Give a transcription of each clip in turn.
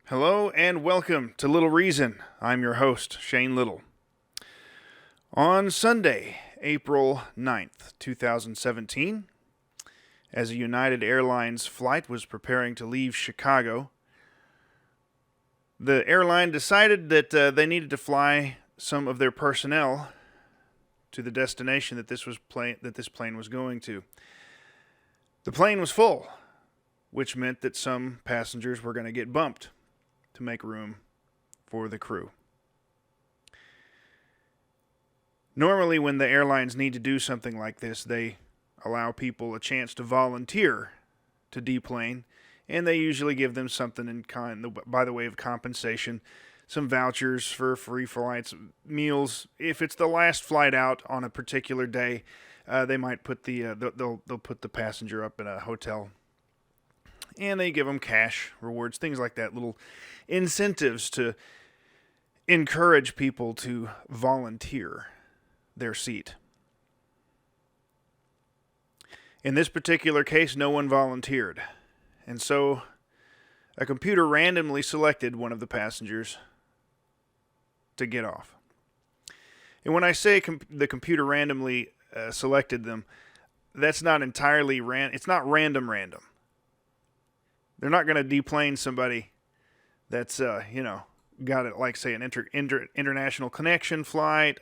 Hello and welcome to Little Reason. I'm your host, Shane Little. On Sunday, April 9th, 2017, as a United Airlines flight was preparing to leave Chicago, the airline decided that they needed to fly some of their personnel to the destination that this plane was going to. The plane was full, which meant that some passengers were going to get bumped to make room for the crew. Normally, when the airlines need to do something like this, they allow people a chance to volunteer to deplane, and they usually give them something in kind, by the way of compensation, some vouchers for free flights, meals. If it's the last flight out on a particular day, they might put they'll put the passenger up in a hotel, and they give them cash rewards, things like that, little incentives to encourage people to volunteer their seat. In this particular case, no one volunteered, and so a computer randomly selected one of the passengers to get off. And when I say the computer randomly selected them, that's not entirely it's not random. They're not going to deplane somebody that's, got it, like, say, an international connection flight,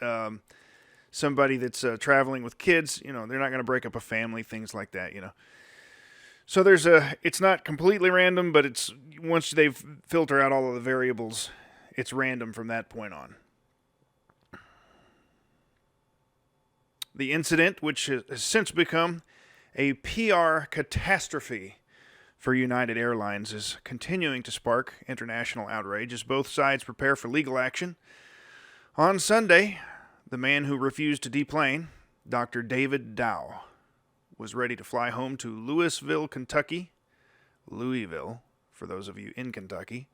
somebody that's traveling with kids. They're not going to break up a family, things like that, So it's not completely random, but it's once they've filtered out all of the variables, it's random from that point on. The incident, which has since become a PR catastrophe for United Airlines, is continuing to spark international outrage as both sides prepare for legal action. On Sunday, the man who refused to deplane, Dr. David Dow, was ready to fly home to Louisville, for those of you in Kentucky,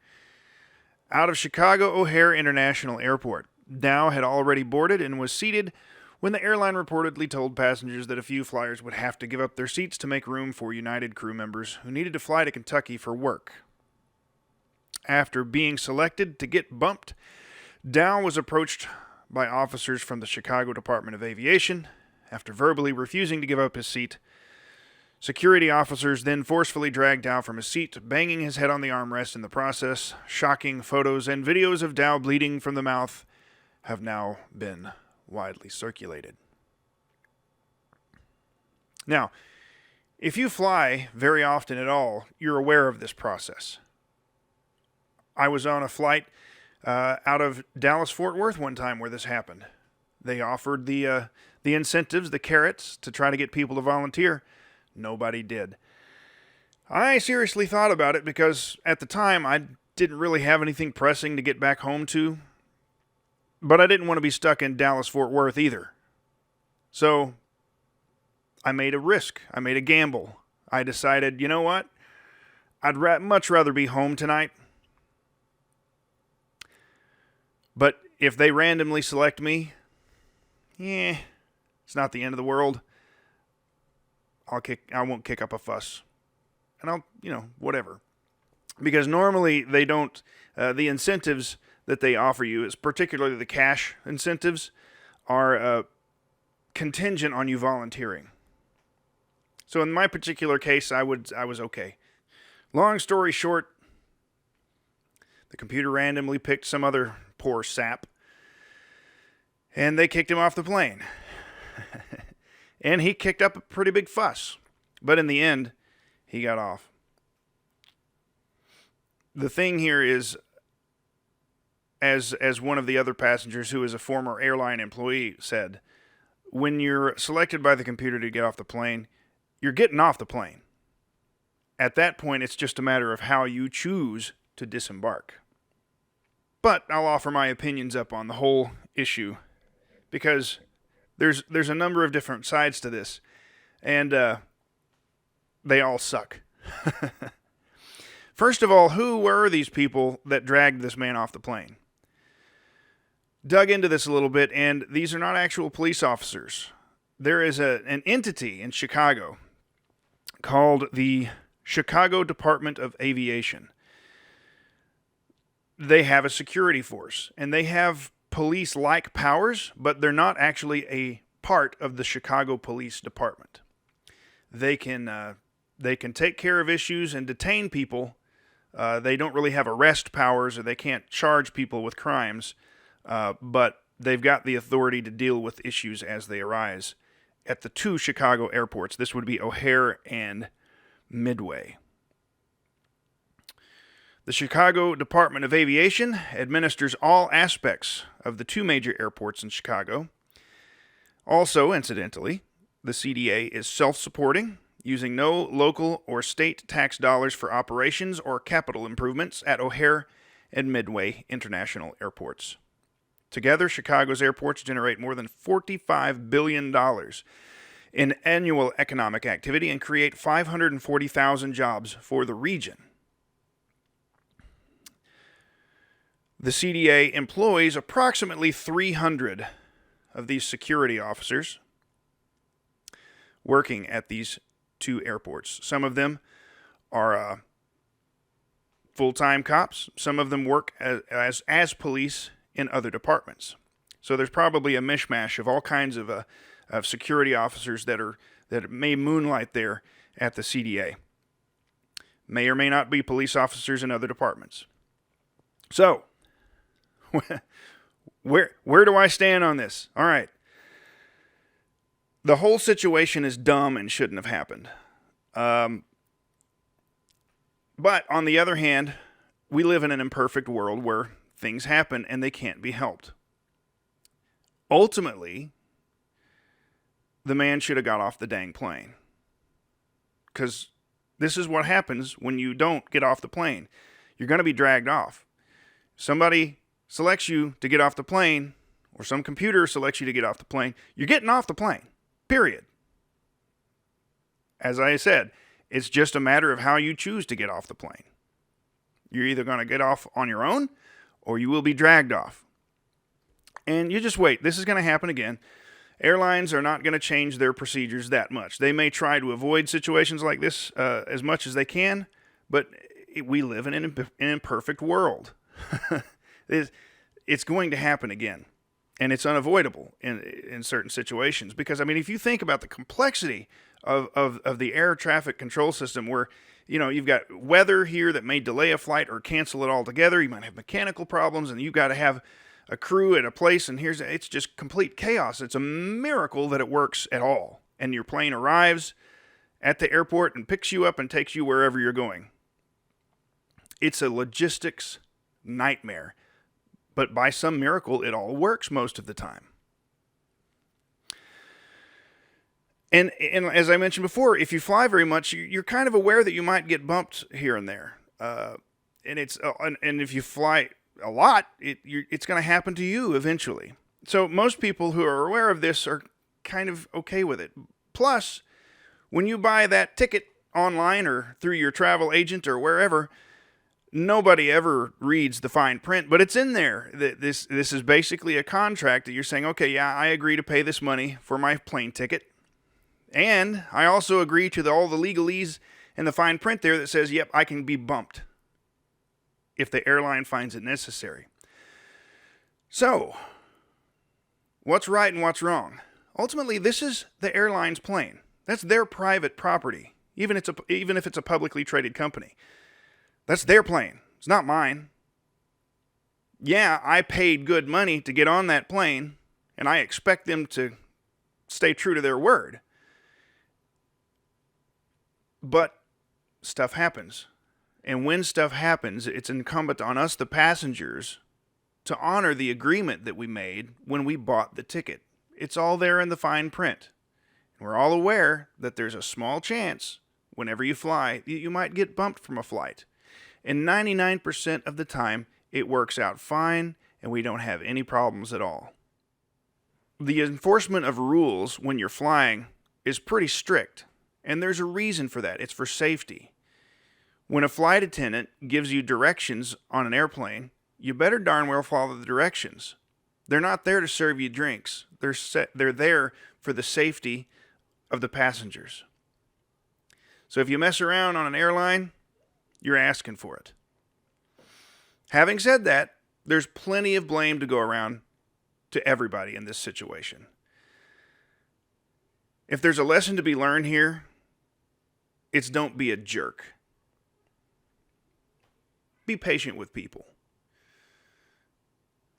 out of Chicago O'Hare International Airport. Dow had already boarded and was seated when the airline reportedly told passengers that a few flyers would have to give up their seats to make room for United crew members who needed to fly to Kentucky for work. After being selected to get bumped, Dow was approached by officers from the Chicago Department of Aviation. After verbally refusing to give up his seat, security officers then forcefully dragged Dow from his seat, banging his head on the armrest in the process. Shocking photos and videos of Dow bleeding from the mouth have now been widely circulated. Now, if you fly very often at all, you're aware of this process. I was on a flight out of Dallas-Fort Worth one time where this happened. They offered the incentives, the carrots, to try to get people to volunteer. Nobody did. I seriously thought about it because at the time I didn't really have anything pressing to get back home to. But I didn't want to be stuck in Dallas-Fort Worth either. So I made a risk. I made a gamble. I decided, you know what? I'd much rather be home tonight. But if they randomly select me, it's not the end of the world. I won't kick up a fuss. And I'll, whatever. Because normally they don't, the incentives that they offer you, is particularly the cash incentives, are contingent on you volunteering. So in my particular case, I was okay. Long story short, the computer randomly picked some other poor sap, and they kicked him off the plane. And he kicked up a pretty big fuss. But in the end, he got off. The thing here is, as one of the other passengers who is a former airline employee said, when you're selected by the computer to get off the plane, you're getting off the plane. At that point, it's just a matter of how you choose to disembark. But I'll offer my opinions up on the whole issue, because there's a number of different sides to this, and they all suck. First of all, who were these people that dragged this man off the plane? Dug into this a little bit, and these are not actual police officers. There is an entity in Chicago called the Chicago Department of Aviation. they have a security force, and they have police-like powers, but they're not actually a part of the Chicago Police Department. They can take care of issues and detain people. They don't really have arrest powers, or they can't charge people with crimes, but they've got the authority to deal with issues as they arise. At the two Chicago airports, this would be O'Hare and Midway. The Chicago Department of Aviation administers all aspects of the two major airports in Chicago. Also, incidentally, the CDA is self-supporting, using no local or state tax dollars for operations or capital improvements at O'Hare and Midway International Airports. Together, Chicago's airports generate more than $45 billion in annual economic activity and create 540,000 jobs for the region. The CDA employs approximately 300 of these security officers working at these two airports. Some of them are full-time cops. Some of them work as police in other departments. So there's probably a mishmash of all kinds of security officers that may moonlight there at the CDA. May or may not be police officers in other departments. So, where do I stand on this? All right. The whole situation is dumb and shouldn't have happened. But on the other hand, we live in an imperfect world where things happen and they can't be helped. Ultimately, the man should have got off the dang plane. Because this is what happens when you don't get off the plane. You're going to be dragged off. Somebody selects you to get off the plane, or some computer selects you to get off the plane. You're getting off the plane. Period. As I said, it's just a matter of how you choose to get off the plane. You're either going to get off on your own, or you will be dragged off. And you just wait. This is going to happen again. Airlines are not going to change their procedures that much. They may try to avoid situations like this as much as they can, but we live in an imperfect world. It's going to happen again. And it's unavoidable in certain situations. Because, I mean, if you think about the complexity of the air traffic control system, where, you know, you've got weather here that may delay a flight or cancel it altogether. You might have mechanical problems, and you've got to have a crew at a place, and it's just complete chaos. It's a miracle that it works at all. And your plane arrives at the airport and picks you up and takes you wherever you're going. It's a logistics nightmare. But by some miracle, it all works most of the time. And as I mentioned before, if you fly very much, you're kind of aware that you might get bumped here and there. And if you fly a lot, it's going to happen to you eventually. So most people who are aware of this are kind of okay with it. Plus, when you buy that ticket online or through your travel agent or wherever, nobody ever reads the fine print, but it's in there. This is basically a contract that you're saying, okay, yeah, I agree to pay this money for my plane ticket. And I also agree to all the legalese and the fine print there that says, yep, I can be bumped if the airline finds it necessary. So, what's right and what's wrong? Ultimately, this is the airline's plane. That's their private property, even if it's a publicly traded company. That's their plane. It's not mine. Yeah, I paid good money to get on that plane, and I expect them to stay true to their word. But stuff happens. And when stuff happens, it's incumbent on us, the passengers, to honor the agreement that we made when we bought the ticket. It's all there in the fine print. We're all aware that there's a small chance, whenever you fly, you might get bumped from a flight. And 99% of the time, it works out fine, and we don't have any problems at all. The enforcement of rules when you're flying is pretty strict, and there's a reason for that. It's for safety. When a flight attendant gives you directions on an airplane, you better darn well follow the directions. They're not there to serve you drinks. They're there for the safety of the passengers. So if you mess around on an airline, you're asking for it. Having said that, there's plenty of blame to go around to everybody in this situation. If there's a lesson to be learned here, it's don't be a jerk. Be patient with people.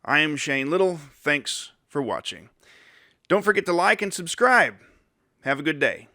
I am Shane Little. Thanks for watching. Don't forget to like and subscribe. Have a good day.